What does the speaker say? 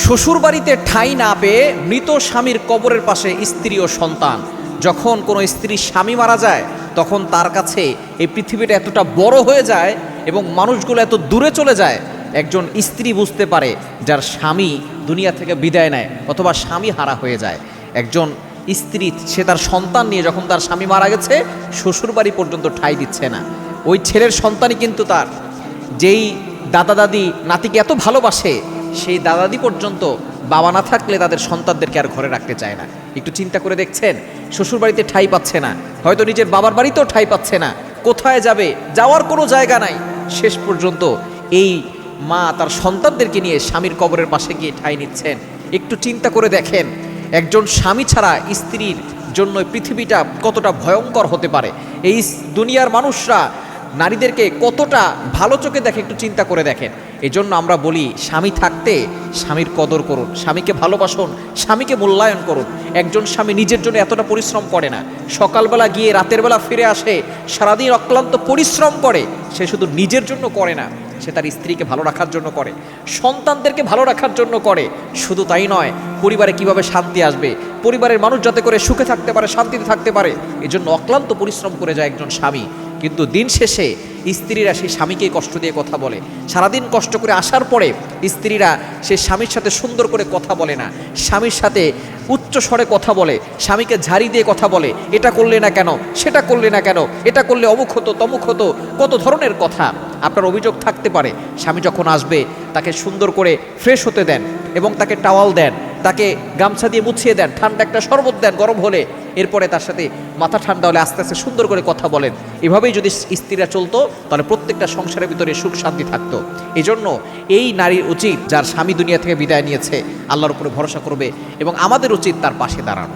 শ্বশুর বাড়িতে ঠাঁই না পেয়ে মৃত স্বামীর কবরের পাশে স্ত্রী ও সন্তান। যখন কোনো স্ত্রীর স্বামী মারা যায় তখন তার কাছে এই পৃথিবীটা এতটা বড় হয়ে যায় এবং মানুষগুলো এত দূরে চলে যায়। একজন স্ত্রী বুঝতে পারে যার স্বামী দুনিয়া থেকে বিদায় নেয় অথবা স্বামী হারা হয়ে যায়। একজন স্ত্রী সে তার সন্তান নিয়ে যখন তার স্বামী মারা গেছে শ্বশুর বাড়ি পর্যন্ত ঠাঁই দিচ্ছে না। ওই ছেলের সন্তানই কিন্তু তার যেই দাদা দাদি নাতিকে এত ভালোবাসে সেই দাদা দাদি পর্যন্ত বাবা না থাকলে তাদের সন্তানদেরকে আর ঘরে রাখতে চায় না। একটু চিন্তা করে দেখছেন, শ্বশুর বাড়িতে ঠাঁই পাচ্ছে না, হয়তো নিজের বাবার বাড়িতেও ঠাঁই পাচ্ছে না, কোথায় যাবে, যাওয়ার কোনো জায়গা নাই। শেষ পর্যন্ত এই মা তার সন্তানদেরকে নিয়ে স্বামীর কবরের পাশে গিয়ে ঠাঁই নিচ্ছেন। একটু চিন্তা করে দেখেন একজন স্বামী ছাড়া স্ত্রীর জন্য পৃথিবীটা কতটা ভয়ঙ্কর হতে পারে। এই দুনিয়ার মানুষরা নারীদেরকে কতটা ভালো চোখে দেখে, একটু চিন্তা করে দেখেন। এই জন্য আমরা বলি স্বামী থাকতে স্বামীর কদর করুন, স্বামীকে ভালোবাসুন, স্বামীকে মূল্যায়ন করুন। একজন স্বামী নিজের জন্য এতটা পরিশ্রম করে না, সকালবেলা গিয়ে রাতের বেলা ফিরে আসে, সারাদিন অক্লান্ত পরিশ্রম করে। সে শুধু নিজের জন্য করে না, সে তার স্ত্রীকে ভালো রাখার জন্য করে, সন্তানদেরকে ভালো রাখার জন্য করে। শুধু তাই নয়, পরিবারে কিভাবে শান্তি আসবে, পরিবারের মানুষ যাতে করে সুখে থাকতে পারে, শান্তিতে থাকতে পারে, এই জন্য অক্লান্ত পরিশ্রম করে যায় একজন স্বামী। কিন্তু দিন শেষে স্ত্রীরা সেই স্বামীকেই কষ্ট দিয়ে কথা বলে। সারাদিন কষ্ট করে আসার পরে স্ত্রীরা সে স্বামীর সাথে সুন্দর করে কথা বলে না, স্বামীর সাথে উচ্চ স্বরে কথা বলে, স্বামীকে ঝাড়ি দিয়ে কথা বলে, এটা করলে না কেন, সেটা করলে না কেন, এটা করলে অমুক হতো তমুক হতো, কত ধরনের কথা। আপনার অভিযোগ থাকতে পারে, স্বামী যখন আসবে তাকে সুন্দর করে ফ্রেশ হতে দেন এবং তাকে টাওয়াল দেন, তাকে গামছা দিয়ে মুছিয়ে দেন, ঠান্ডা একটা শরবত দেন গরম হলে, এরপরে তার সাথে মাথা ঠান্ডা হলে আস্তে আস্তে সুন্দর করে কথা বলেন। এভাবেই যদি স্ত্রীরা চলতো তাহলে প্রত্যেকটা সংসারের ভিতরে সুখ শান্তি থাকতো। এজন্য এই নারীর উচিত যার স্বামী দুনিয়া থেকে বিদায় নিয়েছে আল্লাহর উপরে ভরসা করবে এবং আমাদের উচিত তার পাশে দাঁড়ানো।